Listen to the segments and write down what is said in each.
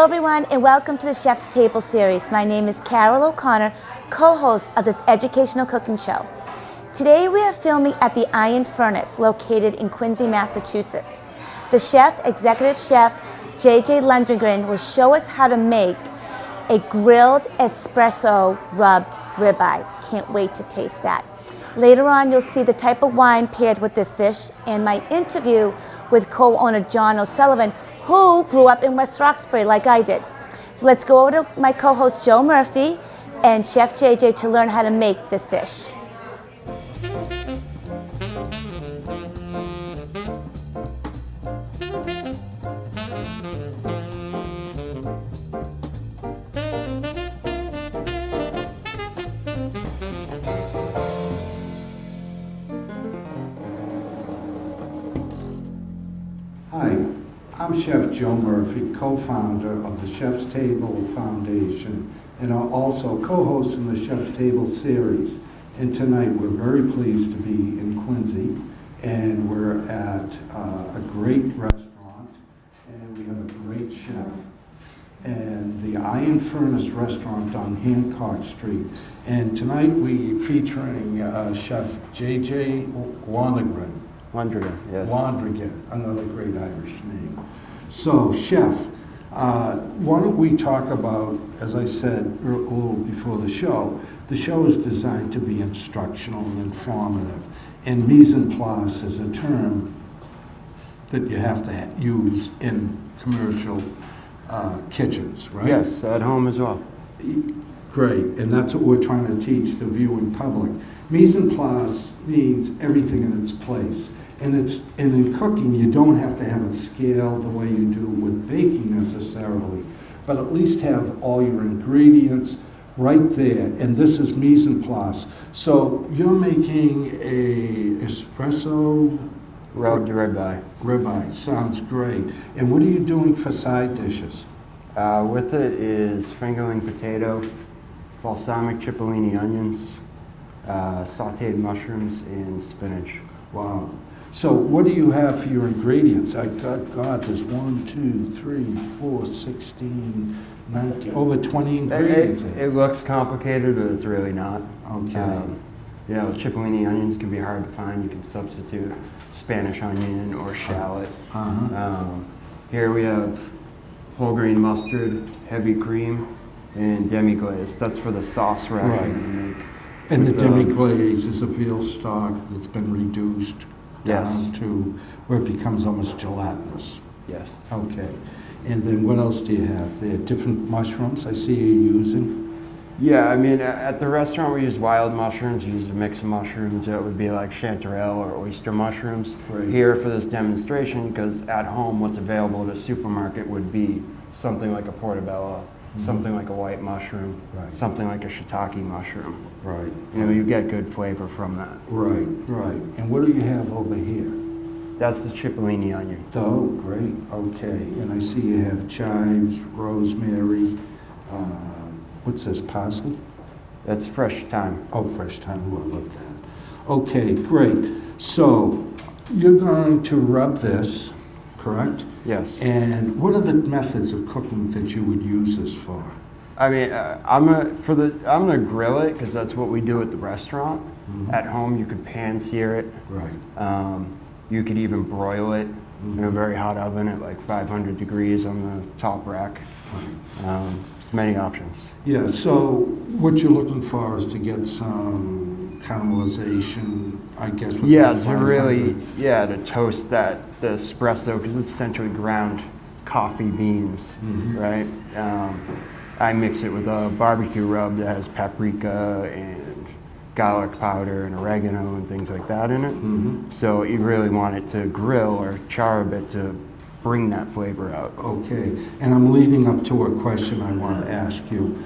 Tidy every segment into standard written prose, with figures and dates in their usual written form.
Hello everyone and welcome to the Chef's Table series. My name is Carol O'Connor, co-host of this educational cooking show. Today we are filming at the Iron Furnace located in Quincy, Massachusetts. The executive chef, JJ Lundgren, will show us how to make a grilled espresso rubbed ribeye. Can't wait to taste that. Later on you'll see the type of wine paired with this dish and my interview with co-owner John O'Sullivan, who grew up in West Roxbury like I did. So let's go over to my co-host Joe Murphy and Chef JJ to learn how to make this dish. Hi, I'm Chef Joe Murphy, co-founder of the Chef's Table Foundation, and I'm also co-host in the Chef's Table series. And tonight we're very pleased to be in Quincy, and we're at a great restaurant, and we have a great chef. And the Iron Furnace restaurant on Hancock Street. And tonight we're featuring Chef J.J. Lundgren. Yes. Another great Irish name. So, Chef, why don't we talk about, as I said a little before the show is designed to be instructional and informative. And mise en place is a term that you have to use in commercial kitchens, right? Yes, at home as well. Great, and that's what we're trying to teach the viewing public. Mise en place means everything in its place. And in cooking, you don't have to have it scaled the way you do with baking necessarily, but at least have all your ingredients right there. And this is mise en place. So you're making a espresso Rubbed ribeye. Ribeye, sounds great. And what are you doing for side dishes? With it is fingerling potato, balsamic cipollini onions, sauteed mushrooms, and spinach. Wow. So what do you have for your ingredients? God, there's 1, 2, 3, 4, 16, 19, over 20 ingredients. It looks complicated, but it's really not. Okay. Cipollini onions can be hard to find. You can substitute Spanish onion or shallot. Here we have whole grain mustard, heavy cream, and demi-glaze. That's for the sauce we're actually going to make. And the demi-glaze is a veal stock that's been reduced down to where it becomes almost gelatinous. Yes. Okay. And then what else do you have there? Different mushrooms I see you using? Yeah, I mean, at the restaurant we use wild mushrooms. We use a mix of mushrooms. It would be like chanterelle or oyster mushrooms. Great. Here for this demonstration, because at home what's available at a supermarket would be something like a portobello, something like a white mushroom, something like a shiitake mushroom. Right. You get good flavor from that. Right. And what do you have over here? That's the cipollini onion. Oh, great. Okay. And I see you have chives, rosemary, what's this, parsley? That's fresh thyme. Oh, fresh thyme. Oh, I love that. Okay, great. So you're going to rub this, correct? Yes. And what are the methods of cooking that you would use this for? I mean, I'm gonna grill it because that's what we do at the restaurant. At home, you could pan sear it. Right. You could even broil it in a very hot oven at like 500 degrees on the top rack. There's many options. Yeah. So what you're looking for is to get some caramelization, I guess. With to toast the espresso because it's essentially ground coffee beans, right? I mix it with a barbecue rub that has paprika and garlic powder and oregano and things like that in it. So you really want it to grill or char a bit to bring that flavor out. Okay, and I'm leading up to a question I want to ask you.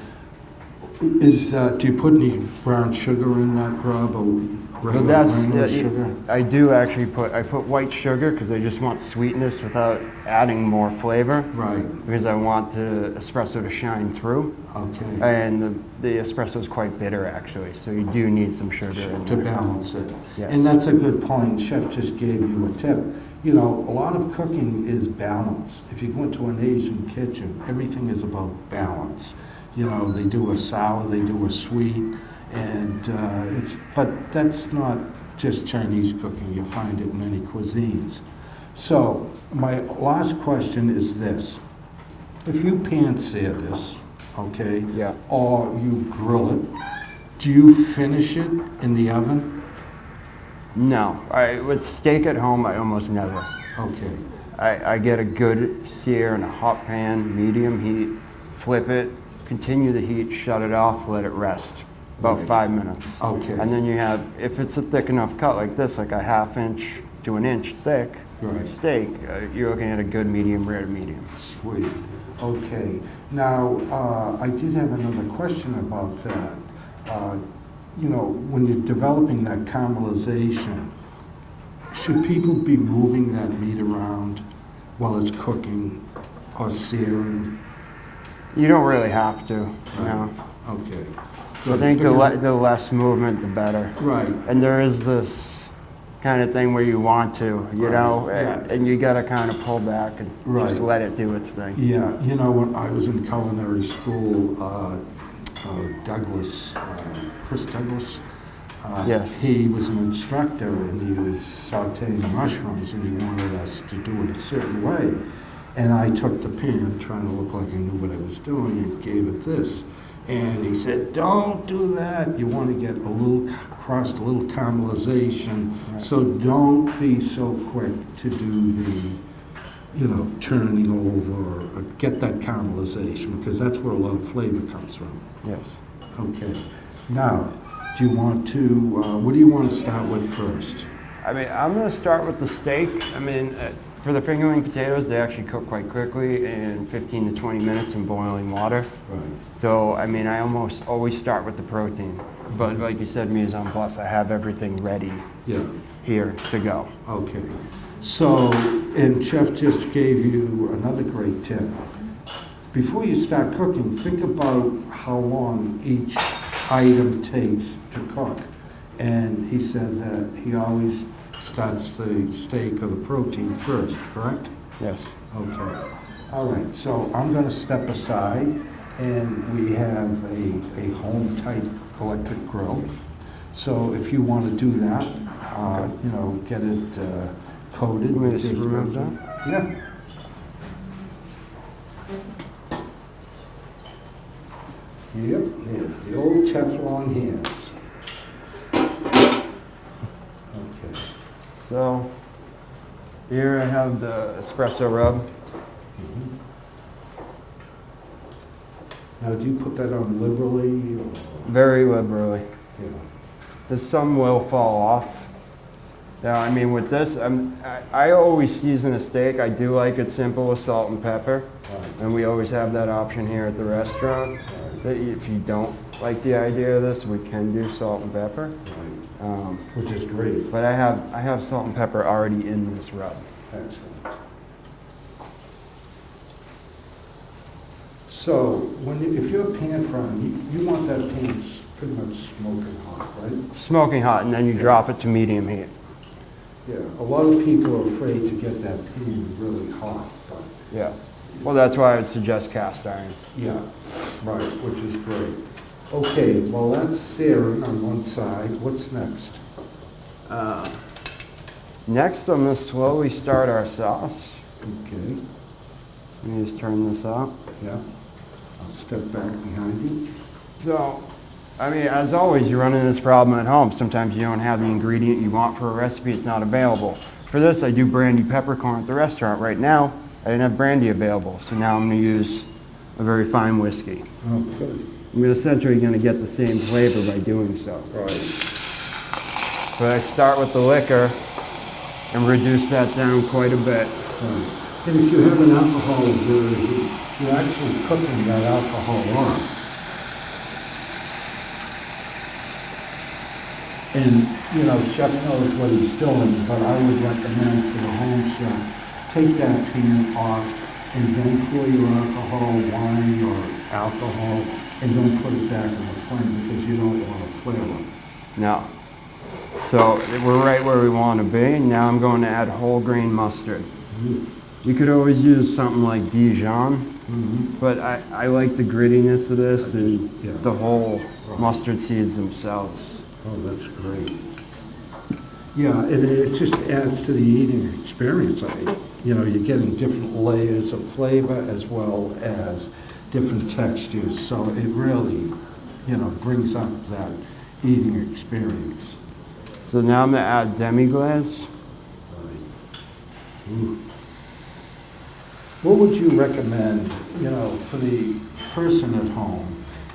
Do you put any brown sugar in that rub, or So regular granular yeah, sugar? I do actually I put white sugar because I just want sweetness without adding more flavor. Right, Because I want the espresso to shine through. okay. And the espresso is quite bitter actually, so you do need some sugar in To there. balance it. Yes. And that's a good point. Chef just gave you a tip. You know, a lot of cooking is balance. If you go into an Asian kitchen, everything is about balance. You know, they do a sour, they do a sweet, and but that's not just Chinese cooking. You find it in many cuisines. So my last question is this. If you pan sear this, okay, Yeah. or you grill it, do you finish it in the oven? No, with steak at home, I almost never. Okay, I get a good sear in a hot pan, medium heat, flip it, continue the heat, shut it off, let it rest. About Right. 5 minutes. okay, And then you have, if it's a thick enough cut like this, like a 1/2 inch to an inch thick Right. steak, you're looking at a good medium rare to medium. sweet. Okay, now, I did have another question about that. You know, when you're developing that caramelization, should people be moving that meat around while it's cooking or searing? You don't really have to, no. Okay. I think Because- the less movement, the better. Right, And there is this kind of thing where you want to, you Right, know, yeah. and you gotta kind of pull back and just Right. let it do its thing. yeah, you know, when I was in culinary school, Douglas, Chris Douglas, Yes. he was an instructor and he was sauteing mushrooms and he wanted us to do it a certain way. And I took the pan, trying to look like I knew what I was doing, and gave it this. And he said, don't do that. You want to get a little, cross a little caramelization. Right. So don't be so quick to do the, you know, turning over, or get that caramelization, because that's where a lot of flavor comes from. Yes. Okay. Now, do you want to, what do you want to start with first? I mean, I'm gonna start with the steak. I mean, for the fingerling potatoes, they actually cook quite quickly in 15 to 20 minutes in boiling water. Right. So, I mean, I almost always start with the protein. But like you said, mise en place, I have everything ready Yeah. here to go. Okay. So, and Chef just gave you another great tip. Before you start cooking, think about how long each item takes to cook. And he said that he always starts the steak or the protein first, correct? Yes. Okay. All right, so I'm going to step aside, and we have a home-type electric grill. So if you want to do that, you know, get it coated. You want me with to this remove resin. that? Yeah. Yep, yeah, the old Teflon hands. Okay. So, here I have the espresso rub. Now, do you put that on liberally, or? Very liberally. Yeah. There's some will fall off. Now, I mean, with this, I always season a steak. I do like it simple with salt and pepper. Right. And we always have that option here at the restaurant. That if you don't like the idea of this, we can do salt and pepper. Right. Which is great. But I have salt and pepper already in this rub. Excellent. So, if you're pan frying, you want that pan pretty much smoking hot, right? Smoking hot, and then you drop it to medium heat. Yeah. A lot of people are afraid to get that pan really hot, but Yeah. Well, that's why I would suggest cast iron. yeah, right, which is great. Okay, well, that's searing on one side. What's next? Next, I'm going to slowly start our sauce. Okay, Let me just turn this up. yeah. I'll step back behind you. So, I mean, as always, you run into this problem at home. Sometimes you don't have the ingredient you want for a recipe, it's not available. For this, I do brandy peppercorn at the restaurant. Right now, I didn't have brandy available, so now I'm going to use a very fine whiskey. Okay. I'm essentially going to get the same flavor by doing so. Right. So I start with the liquor and reduce that down quite a bit. Right. And if you have an alcohol version, you're actually cooking that alcohol on. And, you know, chef knows what he's doing, but I would recommend for the home chef, take that pan off and don't pour your alcohol, wine, or alcohol, and don't put it back in the flame because you don't want to flare it. No. So we're right where we want to be. Now I'm going to add whole grain mustard. You could always use something like Dijon, but I like the grittiness of this and Yeah. the whole mustard seeds themselves. Oh, that's great. Yeah, and it just adds to the eating experience. You know, you're getting different layers of flavor as well as different textures, so it really, you know, brings up that eating experience. So now I'm going to add demi-glace. Ooh. What would you recommend, you know, for the person at home?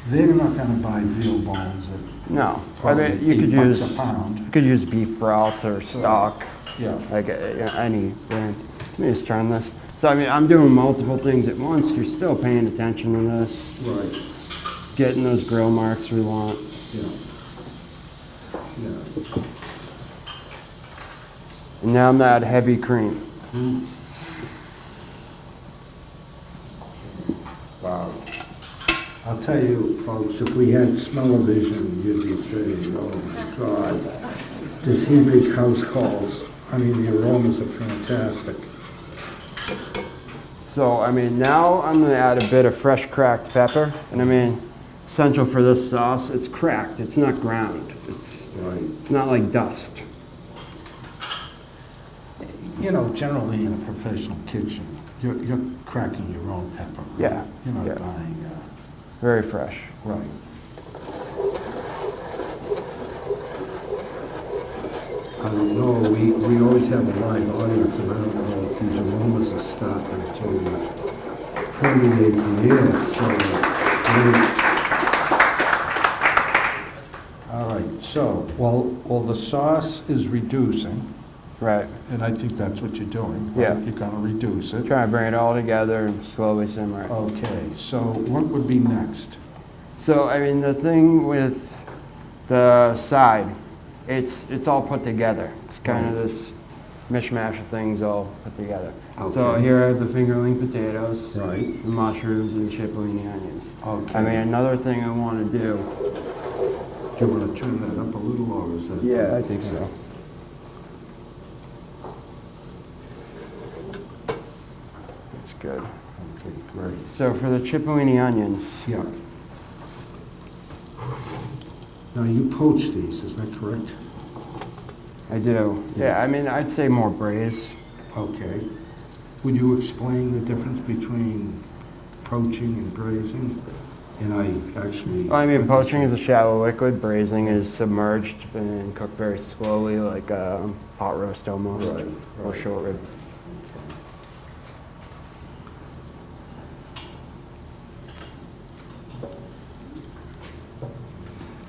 They're not going to buy veal bones at No, I probably mean you could $8 use a pound. you could use beef broth or stock, Yeah. like any brand. Let me just turn this. So I mean I'm doing multiple things at once. You're still paying attention to this, Right. getting those grill marks we want. Yeah. Yeah. And now I'm gonna add heavy cream. Wow. I'll tell you, folks, if we had smell-o-vision, you'd be saying, oh my God, does he make house calls? I mean, the aromas are fantastic. So I mean now I'm gonna add a bit of fresh cracked pepper, and I mean essential for this sauce. It's cracked. It's not ground. Right. It's not like dust. You know, generally in a professional kitchen, you're cracking your own pepper. Right? Yeah, You're not yeah. buying, Very fresh. right. I don't know, we always have a live audience, and I don't know if these aromas are starting to permeate the air, so it's great. All right, so, while the sauce is reducing, Right. and I think that's what you're doing, right? Yeah. You're gonna reduce it. Try to bring it all together and slowly simmer it. Okay, so what would be next? So, I mean, the thing with the side, it's all put together. It's kind of this mishmash of things all put together. So Okay. here I have the fingerling potatoes, Right. the mushrooms, and cipollini onions. Okay. I mean, another thing I want to do. Do you want to turn that up a little, or is that? Yeah, I think so. That's good. Okay, great. So for the cipollini onions, Yeah. Now, you poach these, is that correct? I do. Yeah, I mean, I'd say more braise. Okay. Would you explain the difference between poaching and braising? And I actually... Well, I mean, poaching is a shallow liquid. Braising is submerged and cooked very slowly, like a pot roast almost, Right, or right. short rib.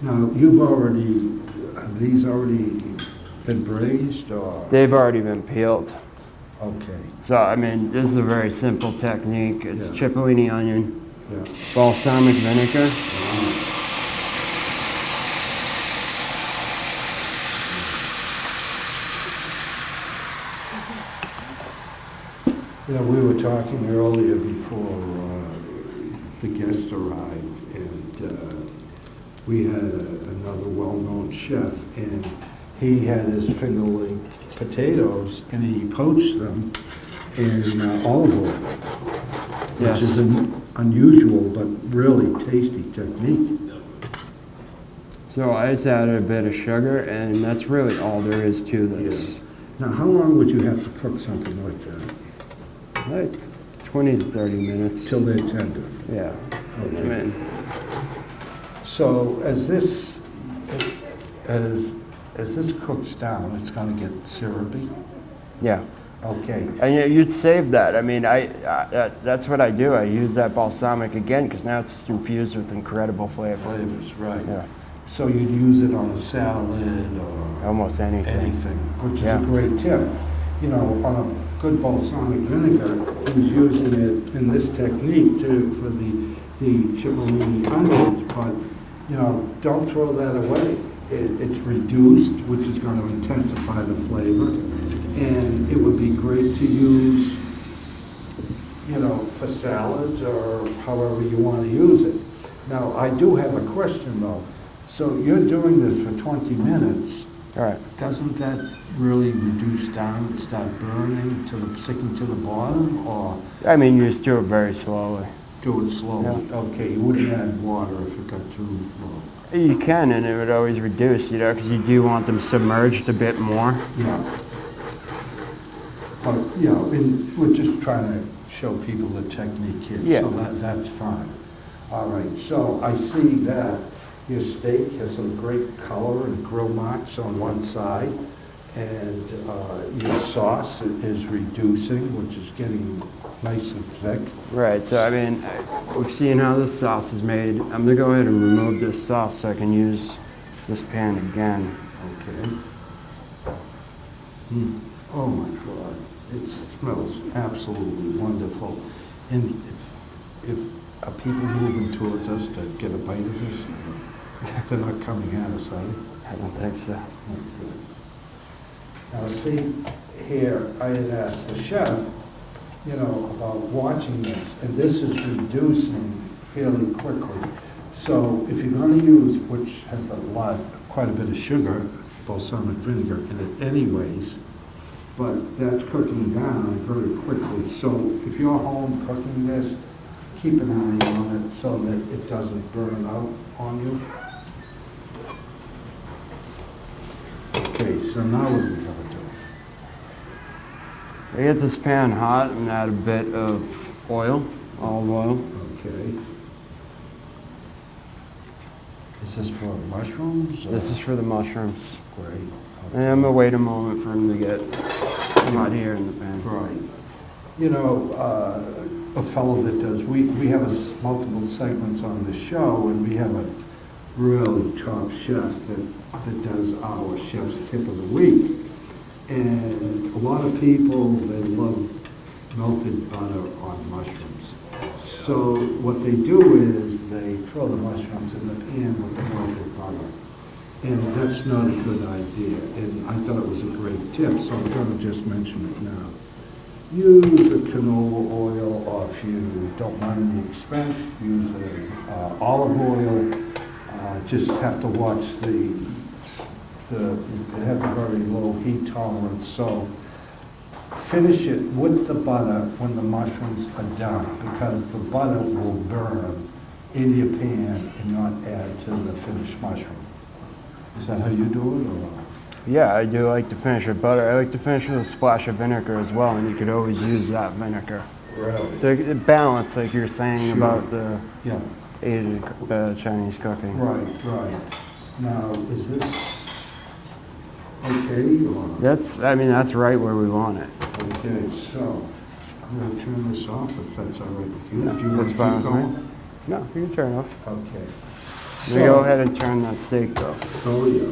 Now, you've already, have these already been braised, or? They've already been peeled. Okay, So, I mean, this is a very simple technique. It's Yeah. cipollini onion, yeah. balsamic vinegar, You know, we were talking earlier before the guest arrived, and we had another well-known chef, and he had his fingerling potatoes, and he poached them in olive oil, Yes. which is an unusual but really tasty technique. So I just added a bit of sugar, and that's really all there is to this. Now, how long would you have to cook something like that? Like 20 to 30 minutes. Till they're tender? Yeah. I Okay. mean, So as this cooks down, it's going to get syrupy? yeah. Okay. And you'd save that. I mean, that's what I do. I use that balsamic again because now it's infused with incredible flavor. Flavors, right. Yeah. So you'd use it on a salad or Almost anything. anything, which is a Yeah. great tip. You know, on a good balsamic vinegar, he was using it in this technique for the cipollini onions, but, you know, don't throw that away. it's reduced, which is going to intensify the flavor. And it would be great to use, you know, for salads or however you want to use it. Now, I do have a question though. So you're doing this for 20 minutes. All right. Doesn't that really reduce down and start burning sticking to the bottom, or I mean, you just do it very slowly. do it slowly? Yeah. Okay, you wouldn't add water if it got too low. You can, and it would always reduce, you know, because you do want them submerged a bit more. Yeah. But, you know, and we're just trying to show people the technique here, Yeah. so that's fine. All right, so I see that your steak has some great color and grill marks on one side, and your sauce is reducing, which is getting nice and thick. Right, so I mean, we've seen how this sauce is made. I'm gonna go ahead and remove this sauce so I can use this pan again. Okay. Oh my God, it smells absolutely wonderful. And if are people moving towards us to get a bite of this? They're not coming at us, are they? I don't think so. Okay. Now, see, here, I had asked the chef, you know, about watching this, and this is reducing fairly quickly. So if you're going to use, which has quite a bit of sugar, balsamic vinegar in it anyways, but that's cooking down very quickly. So if you're home cooking this, keep an eye on it so that it doesn't burn out on you. Okay, so now what are we going to do? I get this pan hot and add a bit of oil, olive oil. Okay. Is this for mushrooms? or- This is for the mushrooms. Great. And I'm gonna wait a moment for them to get hot here in the pan. Right. You know, a fellow that does, we have multiple segments on the show, and we have a really top chef that does our chef's tip of the week. And a lot of people, they love melted butter on mushrooms. So what they do is they throw the mushrooms in the pan with the melted butter. And that's not a good idea. And I thought it was a great tip, so I'm going to just mention it now. Use a canola oil, or if you don't mind the expense, use olive oil. Just have to watch it has a very low heat tolerance, so finish it with the butter when the mushrooms are done, because the butter will burn in your pan and not add to the finished mushroom. Is that how you do it, or? Yeah, I do like to finish with butter. I like to finish with a splash of vinegar as well, and you could always use that vinegar. Really? The balance, like you're saying Sure. about the Yeah. Asian, Chinese cooking. Right, right. Now, is this okay, or? I mean, that's right where we want it. Okay, so I'm going to turn this off if that's all right with you. Yeah, Do you want that's to fine keep with me. going? No, you can turn it off. Okay. Let me go ahead and turn that steak though. Oh, yeah.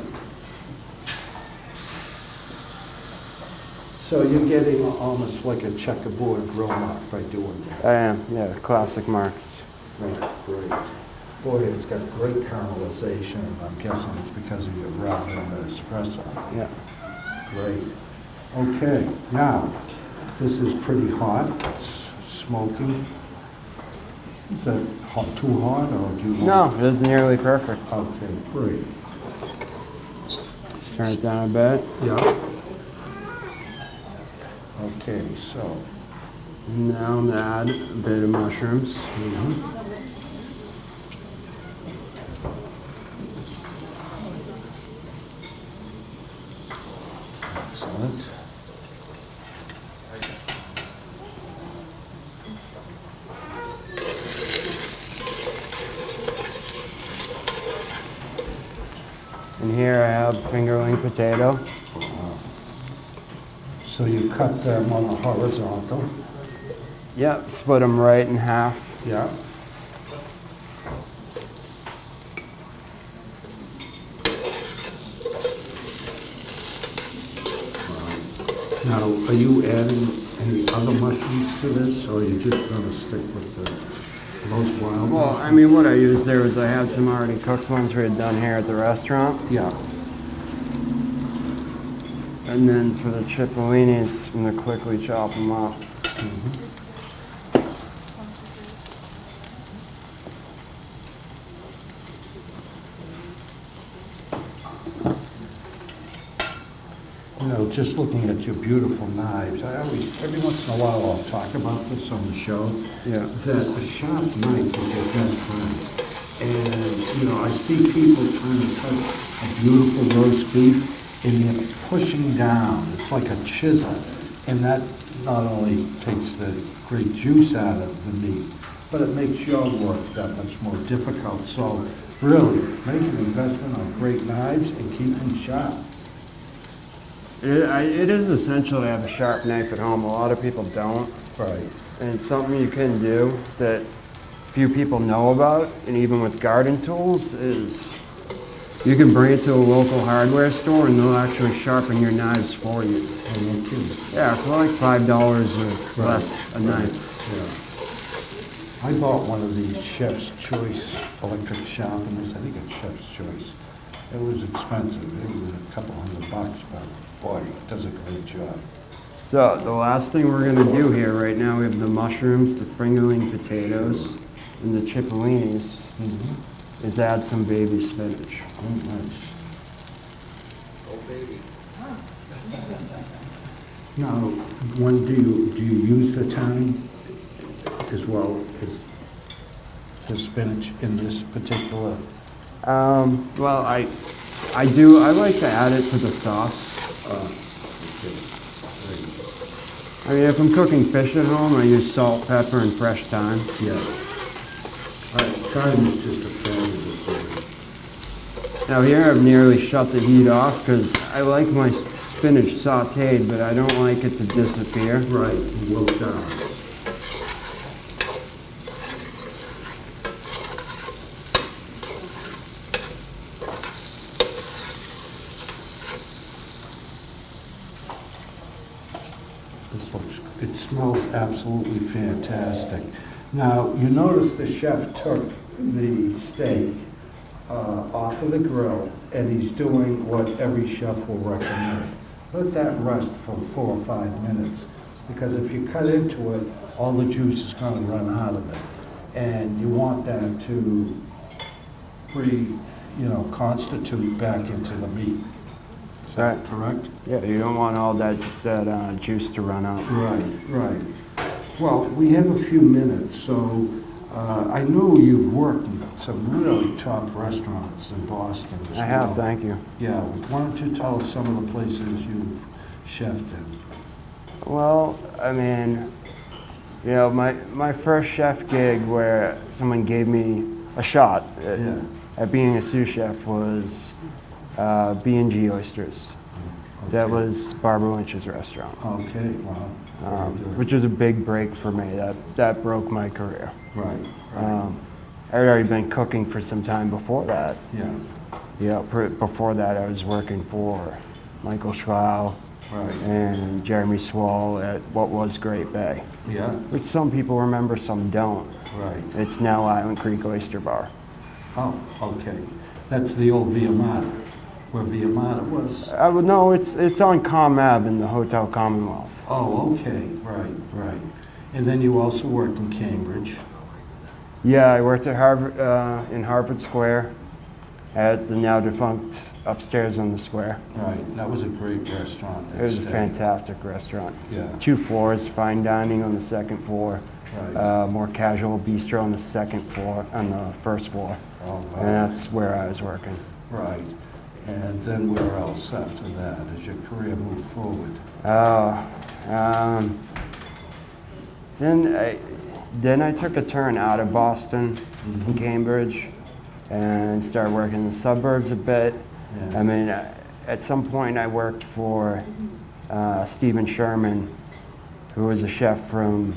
So you're getting almost like a checkerboard grill mark by doing that. I am, yeah, classic marks. Great, great. Boy, it's got great caramelization. I'm guessing it's because of your rub and the espresso. Yeah. Great. Okay, now, this is pretty hot. It's smoking. Is that too hot, or do you want? No, it's nearly perfect. Okay, great. Turn it down a bit. Yeah. Okay, so. Now I'm gonna add a bit of mushrooms. Excellent. And here I have fingerling potato. So you cut them on the horizontal. Yep, split them right in half. Yeah. Now, are you adding any other mushrooms to this, or are you just going to stick with the Those wild Well, I mean, what I used there was I had some already cooked ones we had done here at the restaurant. Yeah. And then for the cipollinis, I'm gonna quickly chop them up. You know, just looking at your beautiful knives, I always, every once in a while, I'll talk about this on the show. Yeah. That a sharp knife is your best friend. And, you know, I see people trying to cut a beautiful roast beef and they're pushing down. It's like a chisel. And that not only takes the great juice out of the meat, but it makes your work that much more difficult. So really, make an investment on great knives and keep them sharp. It is essential to have a sharp knife at home. A lot of people don't. Right. And it's something you can do that few people know about, and even with garden tools, is you can bring it to a local hardware store and they'll actually sharpen your knives for you. And no kidding. Yeah, for like $5 or less a knife. Yeah. I bought one of these Chef's Choice electric sharpeners. I think it's Chef's Choice. It was expensive. It was a couple $100, but boy, it does a great job. So the last thing we're gonna do here right now, we have the mushrooms, the fingerling potatoes, and the cipollinis, is add some baby spinach. Oh, nice. Now, when do you use the thyme as well as the spinach in this particular? Well, I do. I like to add it to the sauce. I mean, if I'm cooking fish at home, I use salt, pepper, and fresh thyme. Yeah. Thyme is just a fabulous thing. Now here I've nearly shut the heat off because I like my spinach sauteed, but I don't like it to disappear. Right, wilt down. It smells absolutely fantastic. Now, you notice the chef took the steak off of the grill, and he's doing what every chef will recommend. Let that rest for 4 or 5 minutes, because if you cut into it, all the juice is going to run out of it. And you want that to constitute back into the meat. Is that correct? Yeah, you don't want all that juice to run out. Right. Well, we have a few minutes, so I know you've worked in some really top restaurants in Boston as I well. have, thank you. Yeah, why don't you tell us some of the places you've chefed in? Well, I mean, you know, my first chef gig where someone gave me a shot at being a sous chef was B&G Oysters. Okay. That was Barbara Lynch's restaurant. Okay, wow. Very good. Which was a big break for me. That broke my career. Right. I had already been cooking for some time before that. Yeah. Yeah, before that I was working for Michael Schlau Right. and Jeremy Swall at what was Great Bay, Yeah. which some people remember, some don't. Right. It's now Island Creek Oyster Bar. Oh, okay. That's the old Via Mata, where Via Mata was. No, it's on Com Ave in the Hotel Commonwealth. Oh, okay. Right. And then you also worked in Cambridge. Yeah, I worked at Harvard in Harvard Square at the now defunct Upstairs on the Square. Right. That was a great restaurant. It was a fantastic restaurant. Yeah. 2 floors, fine dining on the second floor, Right. more casual bistro on the second floor, on the first floor. Oh, wow. And that's where I was working. Right. And then where else after that as your career moved forward? Then I took a turn out of Boston in Cambridge and started working in the suburbs a bit. Yeah. I mean, at some point I worked for Stephen Sherman, who was a chef from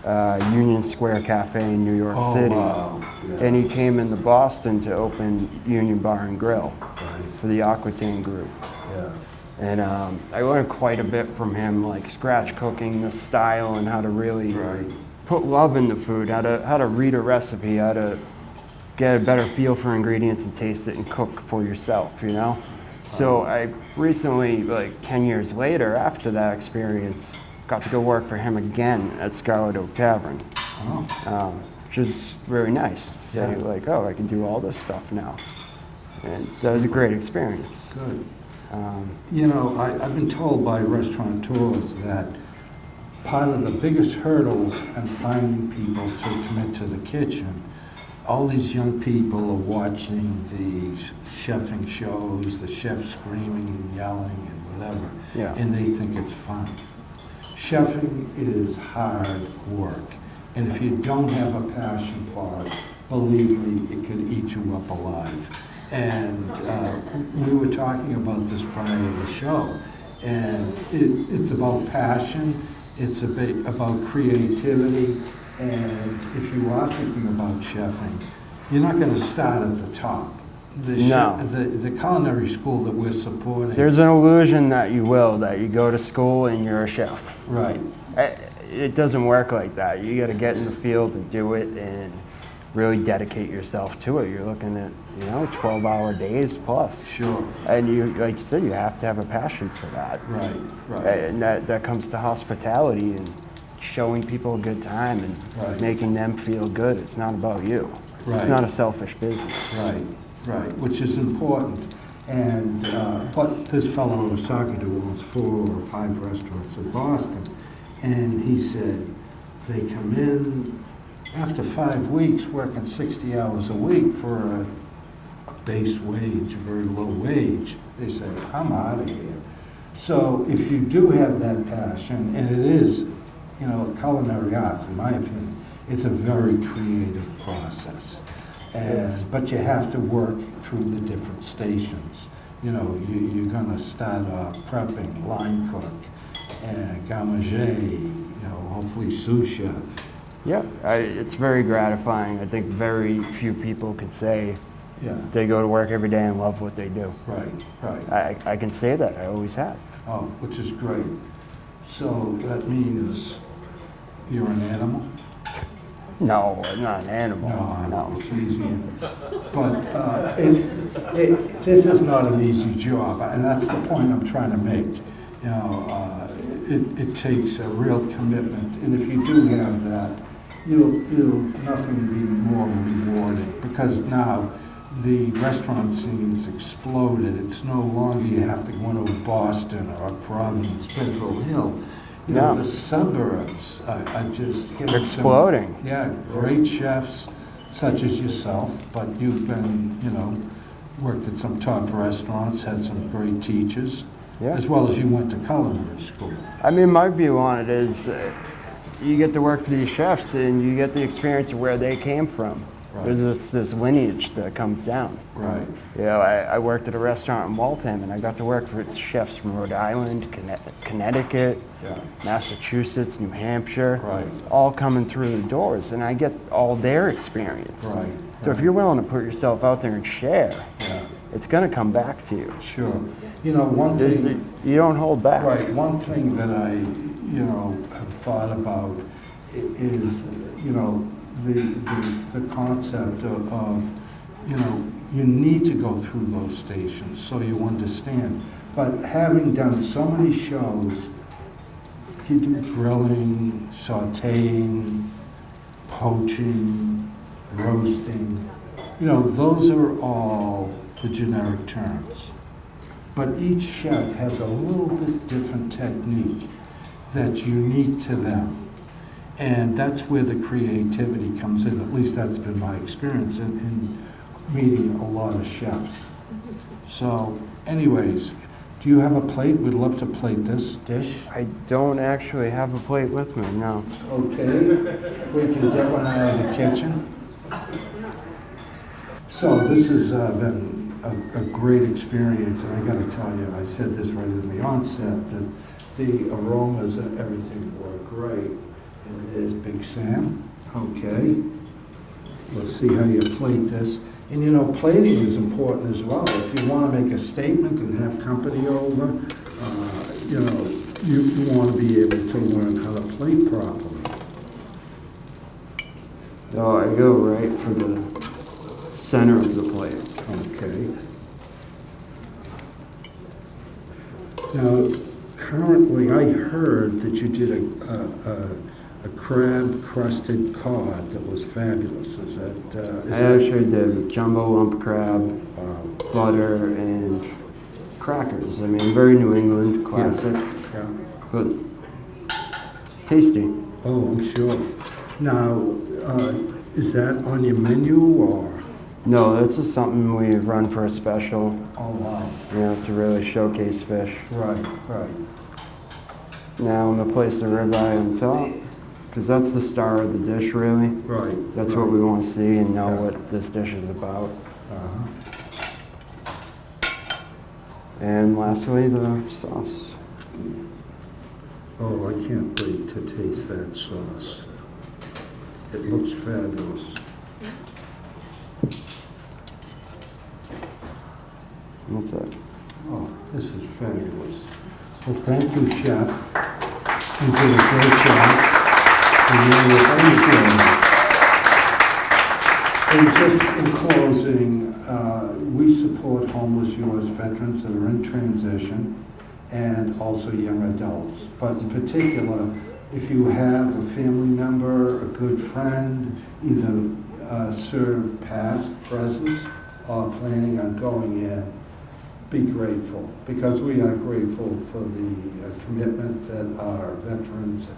Union Square Cafe in New York Oh, City. wow. Yeah. And he came into Boston to open Union Bar and Grill Right. for the Aquitaine Group. Yeah. And I learned quite a bit from him, like scratch cooking, the style, and how to really Right. put love in the food, how to read a recipe, how to get a better feel for ingredients and taste it and cook for yourself, you know? So I recently, like 10 years later, after that experience, got to go work for him again at Scarlet Oak Tavern, which is very nice. So Yeah. like, oh, I can do all this stuff now. And that was a great experience. Good. You know, I've been told by restaurateurs that part of the biggest hurdles in finding people to commit to the kitchen, all these young people are watching the chefing shows, the chef screaming and yelling and whatever, Yeah. and they think it's fun. Chefing is hard work, and if you don't have a passion for it, believe me, it could eat you up alive. And we were talking about this prior to the show, and it's about passion, it's a bit about creativity, and if you are thinking about chefing, you're not going to start at the top. No. The culinary school that we're supporting. There's an illusion that you will, that you go to school and you're a chef. Right. It doesn't work like that. You got to get in the field and do it and really dedicate yourself to it. You're looking at, 12-hour days plus. Sure. And you, like you said, you have to have a passion for that. Right, right. And that comes to hospitality and showing people a good time and Right. making them feel good. It's not about you. Right. It's not a selfish business. Right, right, which is important. And but this fellow I was talking to owns 4 or 5 restaurants in Boston, and he said they come in after 5 weeks working 60 hours a week for a base wage, a very low wage. They say, I'm out of here. So if you do have that passion, and it is, culinary arts, in my opinion, it's a very creative process. But you have to work through the different stations. You're going to start off prepping, line cook, and garde manger, hopefully sous chef. Yeah, it's very gratifying. I think very few people can say Yeah, they go to work every day and love what they do. right. I can say that. I always have. Oh, which is great. So that means you're an animal? No, I'm not an animal. No, it's easy. But this is not an easy job, and that's the point I'm trying to make. It takes a real commitment, and if you do have that, you'll nothing be more rewarding, because now the restaurant scene's exploded. It's no longer you have to go into Boston or Providence, Bedford Hill. No. The suburbs are just They're exploding. Great chefs such as yourself, but you've been, worked at some top restaurants, had some great teachers, Yeah. as well as you went to culinary school. I mean, my view on it is you get to work for these chefs and you get the experience of where they came from. Right. There's this lineage that comes down. Right. I worked at a restaurant in Waltham and I got to work for chefs from Rhode Island, Connecticut, Yeah. Massachusetts, New Hampshire, Right. all coming through the doors, and I get all their experience. Right. So if you're willing to put yourself out there and share, Yeah. it's going to come back to you. Sure. One thing. You don't hold back. Right. One thing that I, have thought about is, the concept of, you need to go through those stations so you understand. But having done so many shows, you do grilling, sautéing, poaching, roasting, those are all the generic terms. But each chef has a little bit different technique that's unique to them. And that's where the creativity comes in. At least that's been my experience in meeting a lot of chefs. So anyways, do you have a plate? We'd love to plate this dish. I don't actually have a plate with me, no. Okay, we can get one out of the kitchen. So this has been a great experience, and I got to tell you, I said this right in the onset, that the aromas and everything were great. And there's Big Sam. Okay, let's see how you plate this. And plating is important as well. If you want to make a statement and have company over, you want to be able to learn how to plate properly. So I go right for the center of the plate. Okay. Now, currently, I heard that you did a crab-crusted cod that was fabulous. Is I that actually did jumbo lump crab, butter, and crackers. I mean, very New England, classic, yeah. but tasty. Oh, I'm sure. Now, is that on your menu or? No, this is something we run for a special, Oh, wow. to really showcase fish. Right, right. Now I'm gonna place the ribeye on top, because that's the star of the dish, really. Right. That's right. what we want to see and know Yeah. what this dish is about. Uh-huh. And lastly, the sauce. Oh, I can't wait to taste that sauce. It looks fabulous. And that's it. Oh, this is fabulous. Well, thank you, Chef. You did a great job. And really appreciate it. And just in closing, we support homeless U.S. veterans that are in transition and also young adults. But in particular, if you have a family member, a good friend, either served past, present, or planning on going in, be grateful, because we are grateful for the commitment that our veterans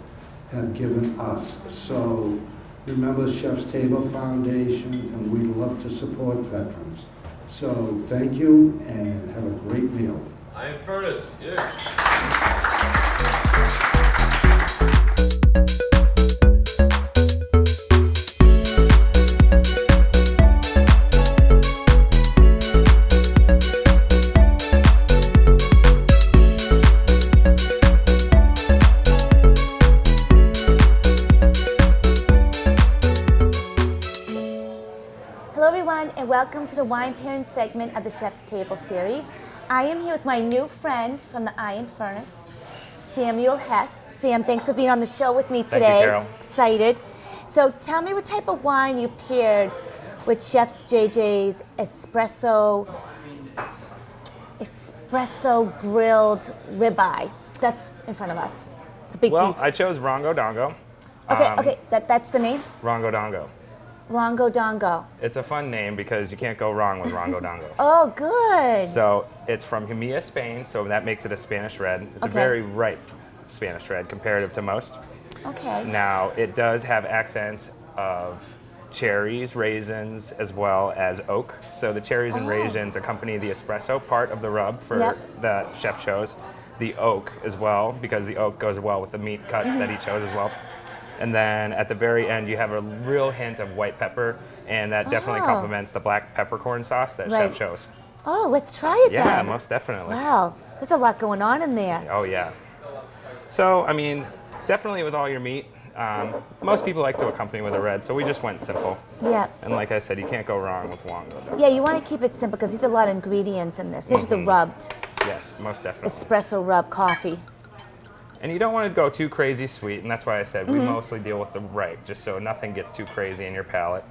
have given us. So remember Chef's Table Foundation, and we love to support veterans. So thank you, and have a great meal. Iron Furnace, yeah. Hello everyone and welcome to the wine pairing segment of the Chef's Table series. I am here with my new friend from the Iron Furnace, Samuel Hess. Sam, thanks for being on the show with me today. Thank you, Carol. Excited. So tell me what type of wine you paired with Chef JJ's espresso grilled ribeye. That's in front of us. It's a big Well, piece. I chose Rongo Dongo. Okay, that's the name? Rongo Dongo. Rongo Dongo. It's a fun name because you can't go wrong with Rongo Dongo. Oh, good. So it's from Jamaica, Spain, so that makes it a Spanish red. It's a Okay. very ripe Spanish red comparative to most. Okay. Now, it does have accents of cherries, raisins, as well as oak. So the cherries and Oh. raisins accompany the espresso part of the rub for Yep. that chef chose. The oak as well, because the oak goes well with the meat cuts that he chose as well. And then at the very end, you have a real hint of white pepper, and that definitely Oh. complements the black peppercorn sauce that Right. Chef chose. Oh, let's try it Yeah, then. most definitely. Wow, there's a lot going on in there. Oh, yeah. So, I mean, definitely with all your meat, most people like to accompany with a red, so we just went simple. Yeah. And like I said, you can't go wrong with Wongo. Yeah, you want to keep it simple because there's a lot of ingredients in this, especially the rubbed Yes, most definitely. espresso rub coffee. And you don't want to go too crazy sweet, and that's why I said we mostly deal with the right, just so nothing gets too crazy in your palate.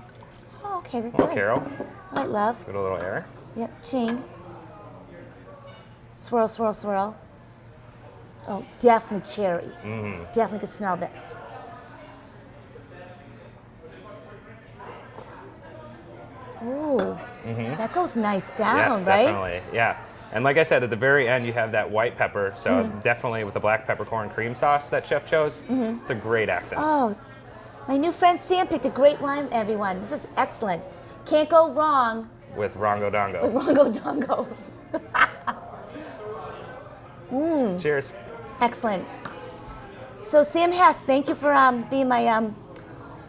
Oh, okay, that's Well, good. Carol, All right, love. give it a little air. Yep, chain. Swirl, swirl, swirl. Oh, definitely cherry. Definitely can smell that. Ooh, that goes nice down, Yes, right? definitely. Yeah. And like I said, at the very end, you have that white pepper. So definitely with the black peppercorn cream sauce that Chef chose, it's a great accent. Oh, my new friend Sam picked a great wine, everyone. This is excellent. Can't go wrong With Rongo Dongo. with Rongo Dongo. Cheers. Excellent. So Sam Hess, thank you for being my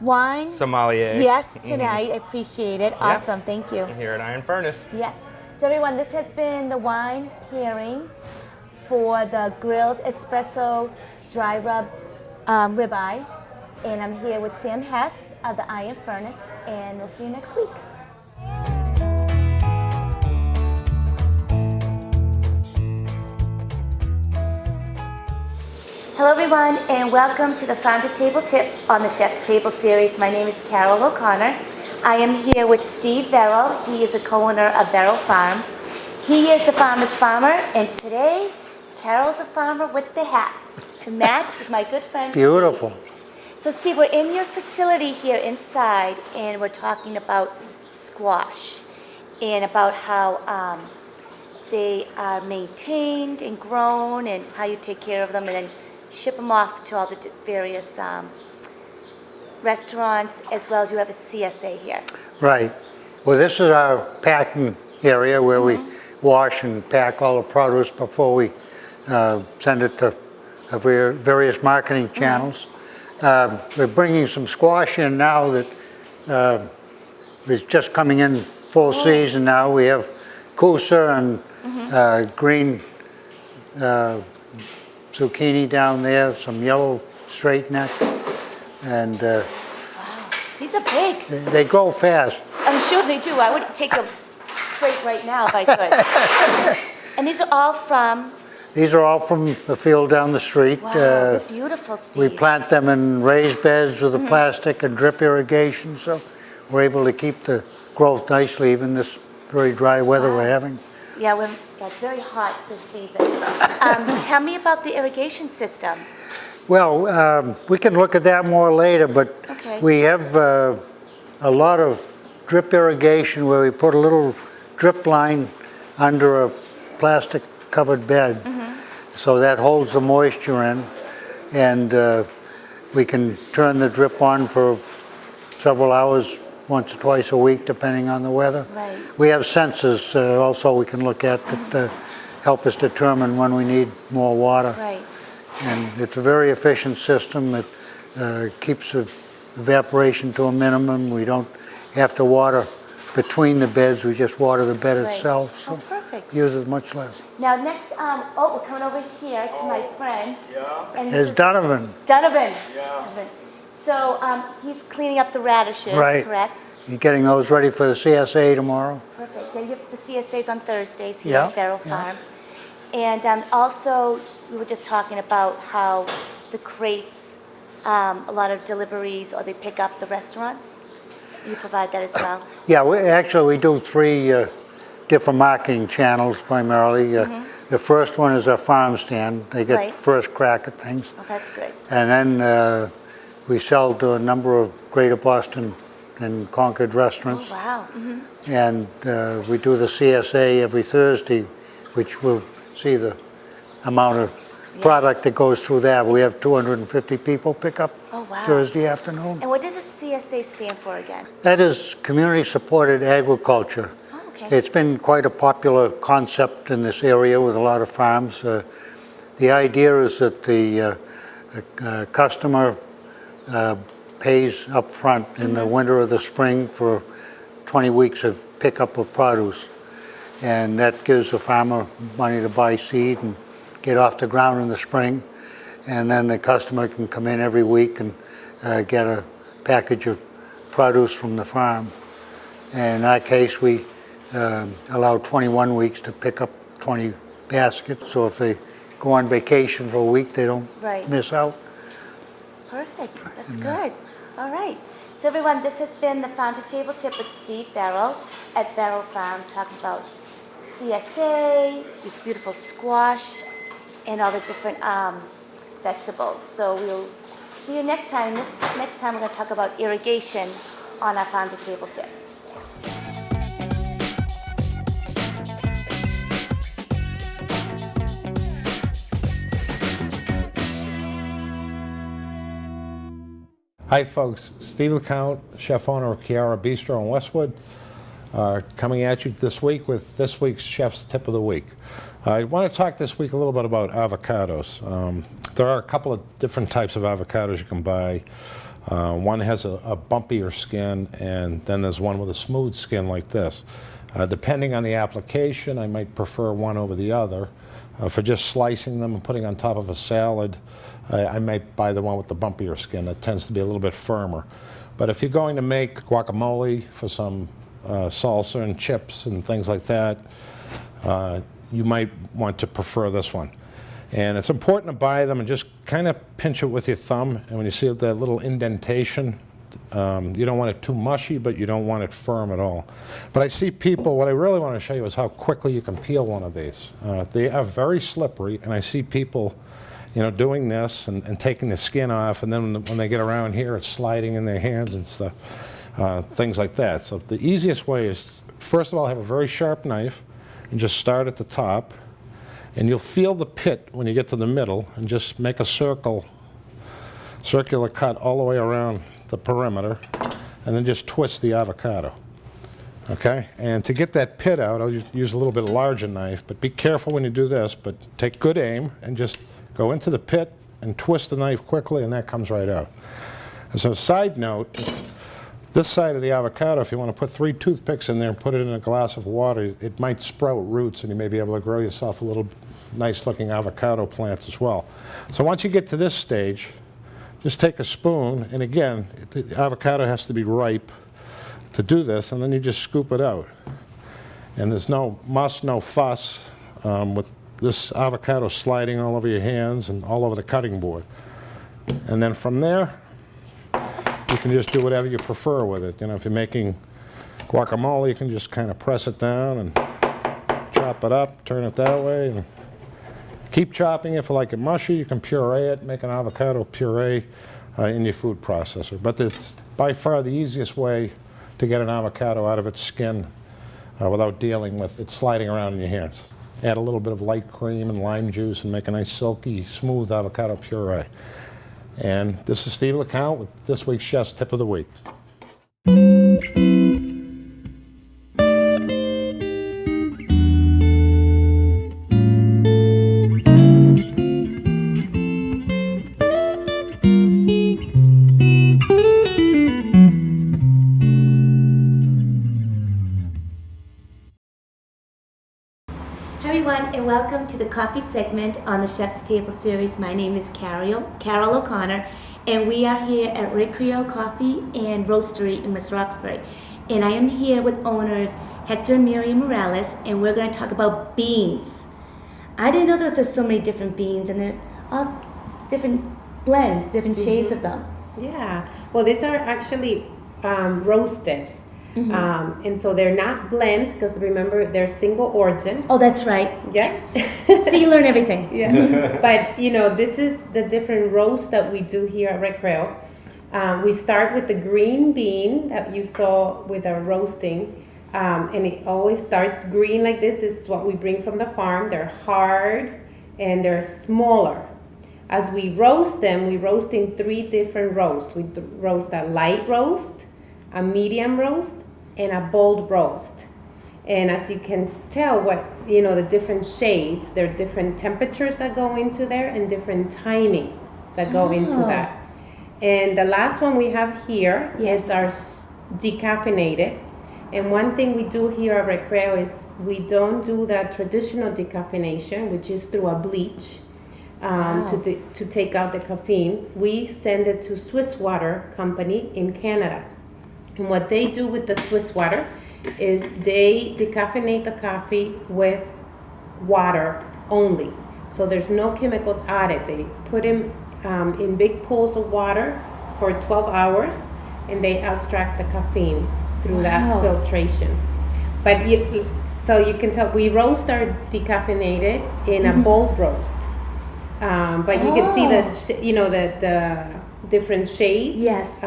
wine. Sommelier. Yes, tonight. I appreciate it. Awesome. Thank you. Here at Iron Furnace. Yes. So everyone, this has been the wine pairing for the grilled espresso dry rubbed ribeye. And I'm here with Sam Hess of the Iron Furnace, and we'll see you next week. Hello Hello everyone and welcome to the Founder Table Tip on the Chef's Table series. My name is Carol O'Connor. I am here with Steve Verrill. He is the co-owner of Verrill Farm. He is the farmer's farmer, and today Carol's a farmer with the hat to match with my good friend Beautiful. Steve. So Steve, we're in your facility here inside and we're talking about squash and about how they are maintained and grown and how you take care of them and then ship them off to all the various restaurants, as well as you have a CSA here. Right. Well, this is our packing area where we wash and pack all the produce before we send it to various marketing channels. We're bringing some squash in now that is just coming in full season now. We have Kousa and green zucchini down there, some yellow straight neck, and These are big. they grow fast. I'm sure they do. I would take a crate right now if I could. And these are all from, These are all from the field down the street. wow, they're beautiful, Steve. We plant them in raised beds with the plastic and drip irrigation, so we're able to keep the growth nicely, even this very dry weather we're having. Yeah, it's very hot this season. Tell me about the irrigation system. Well, we can look at that more later, but Okay. we have a lot of drip irrigation where we put a little drip line under a plastic covered bed, so that holds the moisture in, and we can turn the drip on for several hours, once or twice a week, depending on the weather. Right. We have sensors also we can look at that help us determine when we need more water. Right. And it's a very efficient system. It keeps the evaporation to a minimum. We don't have to water between the beds. We just water the bed Right. itself. So Oh, perfect. uses much less. Now next, we're coming over here to my friend. Yeah. And There's this is Donovan. Donovan. Yeah. So he's cleaning up the radishes, Right. correct? You're getting those ready for the CSA tomorrow. Perfect. Yeah, you have the CSAs on Thursdays here Yeah, at Verrill yeah. Farm. And also, we were just talking about how the crates, a lot of deliveries, or they pick up the restaurants. You provide that as well? Yeah, we do three different marketing channels primarily. The first one is our farm stand. They get Right. first crack at things. Oh, that's good. And then we sell to a number of Greater Boston and Concord restaurants. Oh, wow. And we do the CSA every Thursday, which will see the amount of product that goes through that. We have 250 people pick up Oh, wow. Thursday afternoon. And what does a CSA stand for again? That is Community Supported Agriculture. Oh, okay. It's been quite a popular concept in this area with a lot of farms. The idea is that the customer pays up front in the winter or the spring for 20 weeks of pickup of produce. And that gives the farmer money to buy seed and get off the ground in the spring. And then the customer can come in every week and get a package of produce from the farm. And in our case, we allow 21 weeks to pick up 20 baskets. So if they go on vacation for a week, they don't Right. miss out. Perfect. That's good. All right. So everyone, this has been the Founder Table Tip with Steve Verrill at Verrill Farm, talking about CSA, these beautiful squash, and all the different vegetables. So we'll see you next time. Next time we're going to talk about irrigation on our Founder Table Tip. Hi folks, Steve LeCount, chef owner of Chiara Bistro in Westwood, coming at you this week with this week's Chef's Tip of the Week. I want to talk this week a little bit about avocados. There are a couple of different types of avocados you can buy. One has a bumpier skin, and then there's one with a smooth skin like this. Depending on the application, I might prefer one over the other. For just slicing them and putting on top of a salad, I might buy the one with the bumpier skin. That tends to be a little bit firmer. But if you're going to make guacamole for some salsa and chips and things like that, you might want to prefer this one. And it's important to buy them and just kind of pinch it with your thumb. And when you see that little indentation, you don't want it too mushy, but you don't want it firm at all. But I see people, what I really want to show you is how quickly you can peel one of these. They are very slippery, and I see people, you know, doing this and taking the skin off, and then when they get around here, it's sliding in their hands and stuff, things like that. So the easiest way is, first of all, have a very sharp knife and just start at the top, and you'll feel the pit when you get to the middle, and just make a circular cut all the way around the perimeter, and then just twist the avocado. Okay, and to get that pit out, I'll use a little bit larger knife, but be careful when you do this, but take good aim and just go into the pit and twist the knife quickly, and that comes right out. And so, side note, this side of the avocado, if you want to put 3 toothpicks in there and put it in a glass of water, it might sprout roots, and you may be able to grow yourself a little nice looking avocado plant as well. So once you get to this stage, just take a spoon, and again, the avocado has to be ripe to do this, and then you just scoop it out. And there's no muss, no fuss with this avocado sliding all over your hands and all over the cutting board. And then from there, you can just do whatever you prefer with it. You know, if you're making guacamole, you can just kind of press it down and chop it up, turn it that way, and keep chopping. If you like it mushy, you can puree it, make an avocado puree in your food processor. But it's by far the easiest way to get an avocado out of its skin without dealing with it sliding around in your hands. Add a little bit of light cream and lime juice and make a nice silky, smooth avocado puree. And this is Steve LeCount with this week's Chef's Tip of the Week. Hi everyone, and welcome to the coffee segment on the Chef's Table series. My name is Carol O'Connor, and we are here at Recreo Coffee and Roastery in West Roxbury. And I am here with owners Hector and Miriam Morales, and we're going to talk about beans. I didn't know there's so many different beans, and they're all different blends, different shades of them. Yeah, well, these are actually roasted. And so they're not blends, because remember, they're single origin. Oh, that's right. Yeah. So you learn everything. Yeah. But, you know, this is the different roast that we do here at Recreo. We start with the green bean that you saw with our roasting. And it always starts green like this. This is what we bring from the farm. They're hard and they're smaller. As we roast them, we roast in 3 different roasts. We roast a light roast, a medium roast, and a bold roast. And as you can tell, the different shades, there are different temperatures that go into there and different timing that go into that. And the last one we have here is our decaffeinated. And one thing we do here at Recreo is we don't do the traditional decaffeination, which is through a bleach to take out the caffeine. We send it to Swiss Water Company in Canada. And what they do with the Swiss water is they decaffeinate the coffee with water only. So there's no chemicals added. They put them in big pools of water for 12 hours, and they extract the caffeine through that filtration. But so you can tell, we roast our decaffeinated in a bold roast. But you can see the different shades. Yes.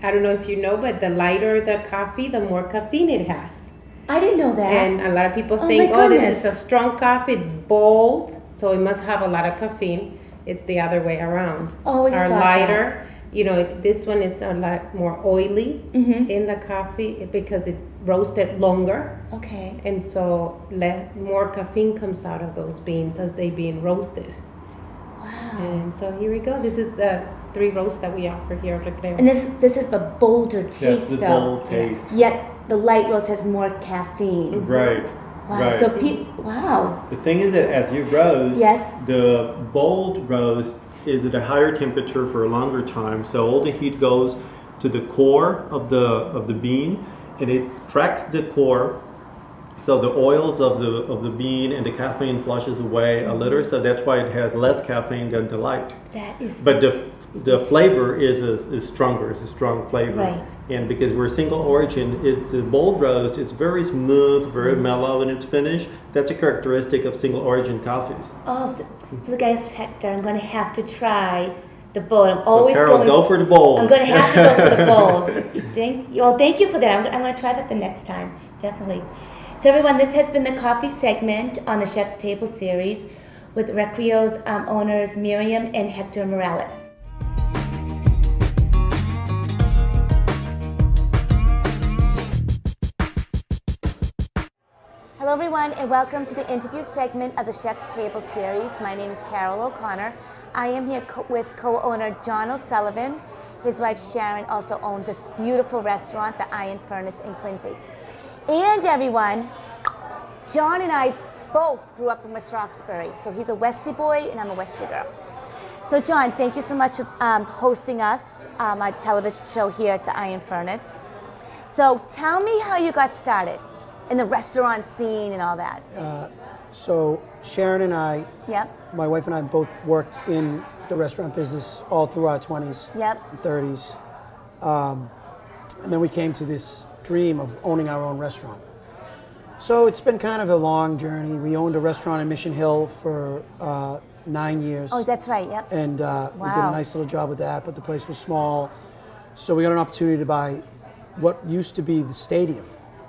I don't know if you know, but the lighter the coffee, the more caffeine it has. I didn't know that. And a lot of people think, this is a strong coffee, it's bold, so it must have a lot of caffeine. It's the other way around. Always Our thought lighter, this one is a lot more oily in the coffee because it roasted longer. Okay. And so more caffeine comes out of those beans as they being roasted. Wow. And so here we go. This is the 3 roasts that we offer here at Recreo. And this is a bolder taste, That's the though. bold taste. Yet the light roast has more caffeine. Right. Wow. Right. So wow. The thing is that as you roast, Yes. the bold roast is at a higher temperature for a longer time. So all the heat goes to the core of the bean, and it cracks the core. So the oils of the bean and the caffeine flushes away a little. So that's why it has less caffeine than the light. That is. But the flavor is stronger. It's a strong flavor. Right. And because we're single origin, it's a bold roast. It's very smooth, very mellow when it's finished. That's a characteristic of single origin coffees. Oh, so guys, Hector, I'm going to have to try the bold. I'm So always Carol, going. go for the bold. I'm going to have to go for the bold. Thank you for that. I'm going to try that the next time, definitely. So everyone, this has been the coffee segment on the Chef's Table series with Recreo's owners Miriam and Hector Morales. Hello everyone and welcome to the interview segment of the Chef's Table series. My name is Carol O'Connor. I am here with co-owner John O'Sullivan. His wife Sharon also owns this beautiful restaurant, the Iron Furnace in Quincy. And everyone, John and I both grew up in West Roxbury. So he's a Westie boy and I'm a Westie girl. So John, thank you so much for hosting us, our television show here at the Iron Furnace. So tell me how you got started in the restaurant scene and all that. So Sharon and I, Yep, my wife and I both worked in the restaurant business all through our 20s yep. and 30s. And then we came to this dream of owning our own restaurant. So it's been kind of a long journey. We owned a restaurant in Mission Hill for 9 years. Oh, that's right, yep. And we did Wow. a nice little job with that, but the place was small. So we got an opportunity to buy what used to be the stadium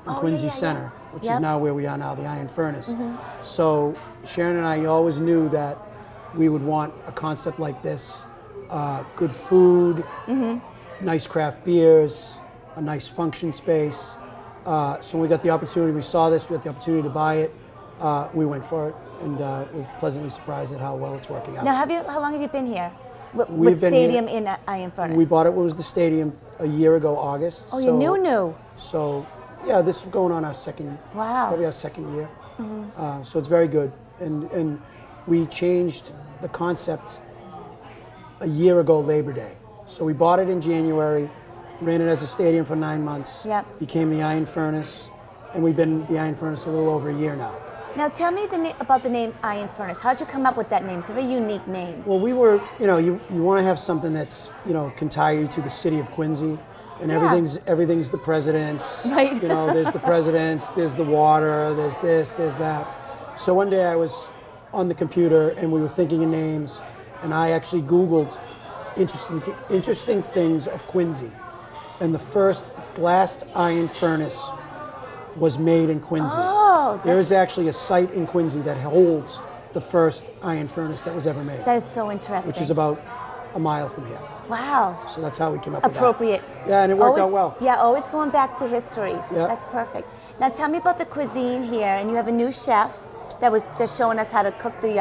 in Oh, Quincy yeah, yeah, Center, yeah. which Yep. is now where we are now, the Iron Furnace. So Sharon and I always knew that we would want a concept like this. Good food, nice craft beers, a nice function space. So when we got the opportunity, we saw this, we got the opportunity to buy it, we went for it, and we're pleasantly surprised at how well it's working out. Now, how long have you been here? With We've been Stadium here- in Iron Furnace? We bought it when it was the stadium a year ago, August. Oh, you new? So, yeah, this is going on our second, Wow. probably our second year. So it's very good. And we changed the concept a year ago, Labor Day. So we bought it in January, ran it as a stadium for 9 months, Yep. became the Iron Furnace, and we've been the Iron Furnace a little over a year now. Now, tell me about the name Iron Furnace. How'd you come up with that name? It's a very unique name. Well, we were, you want to have something that's, can tie you to the city of Quincy, and everything's the president's. Right. There's the president's, there's the water, there's this, there's that. So one day I was on the computer and we were thinking of names, and I actually Googled interesting things of Quincy, and the first blast iron furnace was made in Quincy. Oh, There is actually a site in Quincy that holds the first iron furnace that was ever made, that is so interesting. which is about a mile from here. Wow. So that's how we came up with Appropriate. that. Yeah, and it worked out well. Yeah, always going back to history. Yeah. That's perfect. Now tell me about the cuisine here, and you have a new chef that was just showing us how to cook the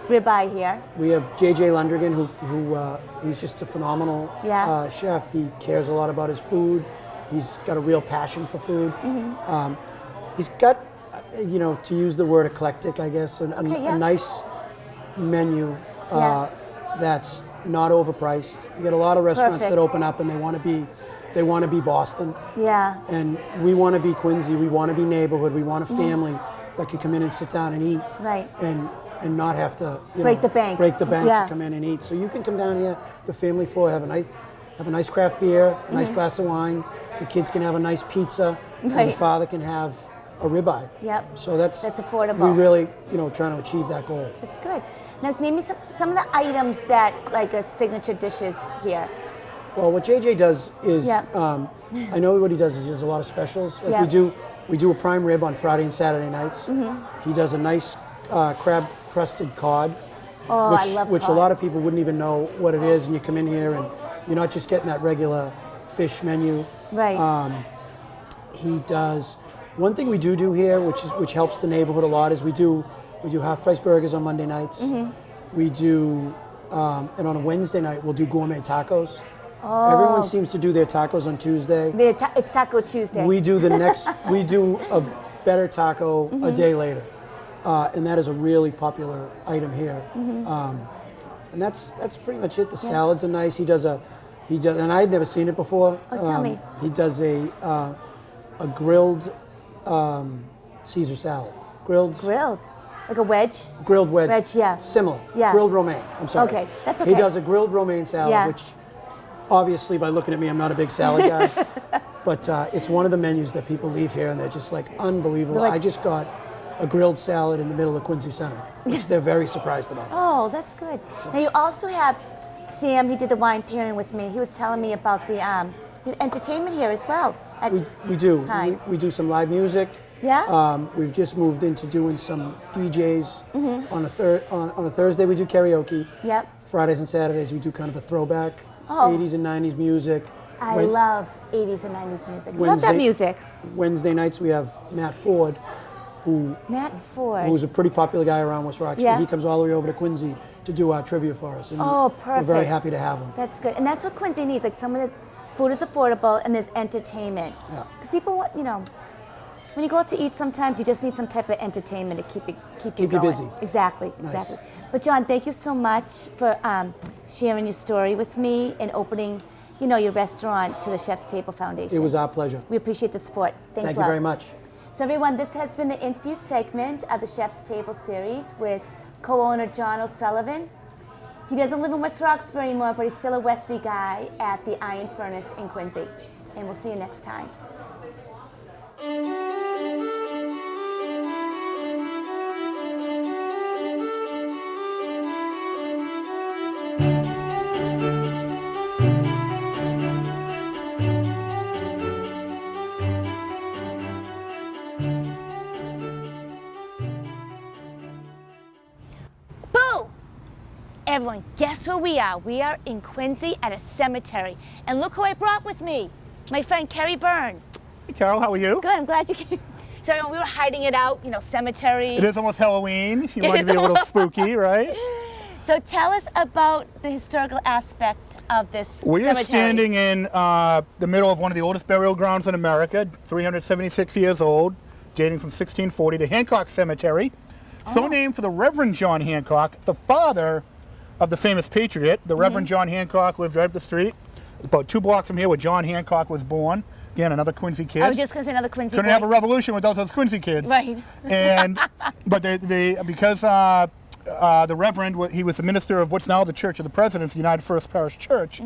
ribeye here. We have J.J. Lundgren, who he's just a phenomenal Yeah. chef. He cares a lot about his food. He's got a real passion for food. He's got, to use the word eclectic, I guess, yeah. a nice menu Yeah. that's not overpriced. You get a lot of restaurants Perfect. that open up and they want to be Boston, Yeah. and we want to be Quincy. We want to be neighborhood. We want a family that can come in and sit down and eat, Right. and not have to Break the bank. break the bank Yeah. to come in and eat. So you can come down here, the family floor, have a nice craft beer, a nice glass of wine. The kids can have a nice pizza, and the Right. father can have a ribeye. Yep. So that's affordable. We really, trying to achieve that goal. That's good. Now name me some of the items that like signature dishes here. Well, what JJ does is, Yeah. I know what he does is he does a lot of specials. Like Yeah. we do a prime rib on Friday and Saturday nights. Mm-hmm. He does a nice crab crusted cod, Oh, I love which cod. a lot of people wouldn't even know what it is, and you come in here and you're not just getting that regular fish menu. Right. He does one thing we do here, which helps the neighborhood a lot, is we do half price burgers on Monday nights. Mm-hmm. We do, and on a Wednesday night we'll do gourmet tacos. Oh. Everyone seems to do their tacos on Tuesday. It's Taco Tuesday. We do we do a better taco a day later, and that is a really popular item here. And that's pretty much it. The salads are nice. He does, and I had never seen it before. Oh, tell me. He does a grilled Caesar salad. Grilled Grilled. Like a wedge? grilled wedge. Wedge, yeah. Similar. Yeah. Grilled romaine. I'm sorry. Okay, that's okay. He does a grilled romaine salad, Yeah. which obviously by looking at me, I'm not a big salad guy. But it's one of the menus that people leave here and they're just like unbelievable. They're like- I just got a grilled salad in the middle of Quincy Center, which they're very surprised about. Oh, that's good. Now you also have Sam, he did the wine pairing with me. He was telling me about the entertainment here as well. At We do. times. We do some live music. Yeah? We've just moved into doing some DJs. Mm-hmm. On a Thursday, we do karaoke. Yep. Fridays and Saturdays, we do kind of a throwback, Oh. 80s and 90s music. I Wen- love 80s and 90s music. Love Wednesday- that music. Wednesday nights, we have Matt Ford, Matt Ford. who's a pretty popular guy around West Roxbury. Yeah. He comes all the way over to Quincy to do our trivia for us. And Oh, We're very perfect. happy to have him. That's good. And that's what Quincy needs. Like someone that food is affordable and there's entertainment. Yeah. Because people want, when you go out to eat sometimes you just need some type of entertainment to keep you you going. busy. Exactly, Nice. exactly. But John, thank you so much for sharing your story with me and opening, your restaurant to the Chef's Table Foundation. It was our pleasure. We appreciate the support. Thanks Thank a you lot. very much. So everyone, this has been the interview segment of the Chef's Table series with co-owner John O'Sullivan. He doesn't live in West Roxbury anymore, but he's still a Westie guy at the Iron Furnace in Quincy. And we'll see you next time. Boo! Everyone, guess where we are? We are in Quincy at a cemetery. And look who I brought with me. My friend Kerry Byrne. Hey Carol, how are you? Good, I'm glad you came. So we were hiding it out, cemetery. It is almost Halloween. You want to be a little spooky, right? So tell us about the historical aspect of this We cemetery. are standing in the middle of one of the oldest burial grounds in America, 376 years old, dating from 1640, the Hancock Cemetery. So named for the Reverend John Hancock, the father of the famous patriot. The Reverend John Hancock lived right up the street, about 2 blocks from here where John Hancock was born. Again, another Quincy kid. I was just going to say another Quincy Couldn't boy. have a revolution without those Quincy kids. Right. And but because the Reverend, he was the minister of what's now the Church of the Presidents, the United First Parish Church.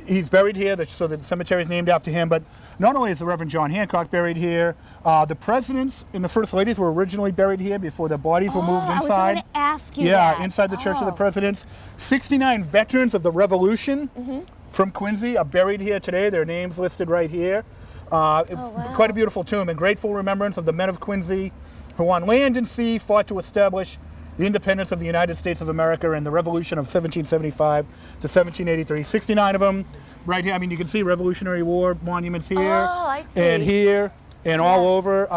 He's buried here, so the cemetery is named after him. But not only is the Reverend John Hancock buried here, the presidents and the first ladies were originally buried here before their bodies were moved I was inside. going to ask you Yeah, that. inside the Church of the Oh. Presidents. 69 veterans of the Revolution from Quincy are buried here today. Their names listed right here. Quite a beautiful tomb and grateful remembrance of the men of Quincy who on land and sea fought to establish the independence of the United States of America and the Revolution of 1775 to 1783. 69 of them right here. I mean, you can see Revolutionary War monuments here Oh, I see. and here and all over.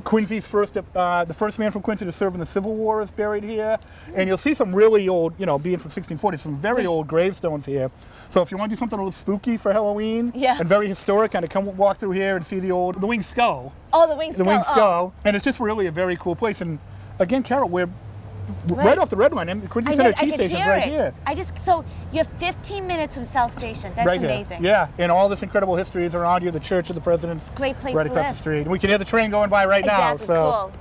Quincy's the first man from Quincy to serve in the Civil War is buried here. And you'll see some really old, being from 1640, some very old gravestones here. So if you want to do something a little spooky for Halloween Yeah. and very historic, kind of come walk through here and see the winged skull. Oh, the winged skull. The winged Oh. skull. And it's just really a very cool place. And again, Carol, we're right off the red line. And Quincy Center Tea Station's right here. So you have 15 minutes from South Station. That's Right amazing. here. Yeah, and all this incredible history is around you. The Church of the Presidents, Great place right to across live. the street. And we can hear the train going by right now. Exactly, So cool.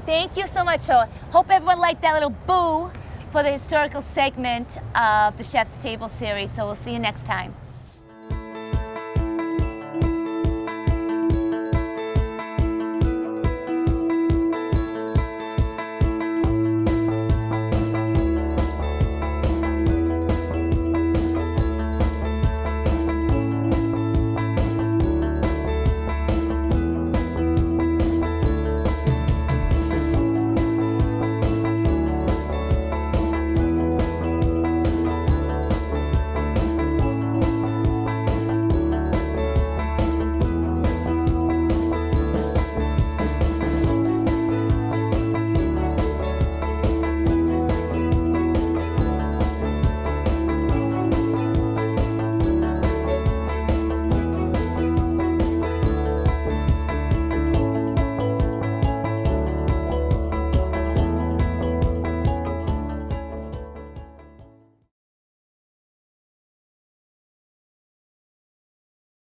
Thank you so much. So hope everyone liked that little boo for the historical segment of the Chef's Table series. So we'll see you next time.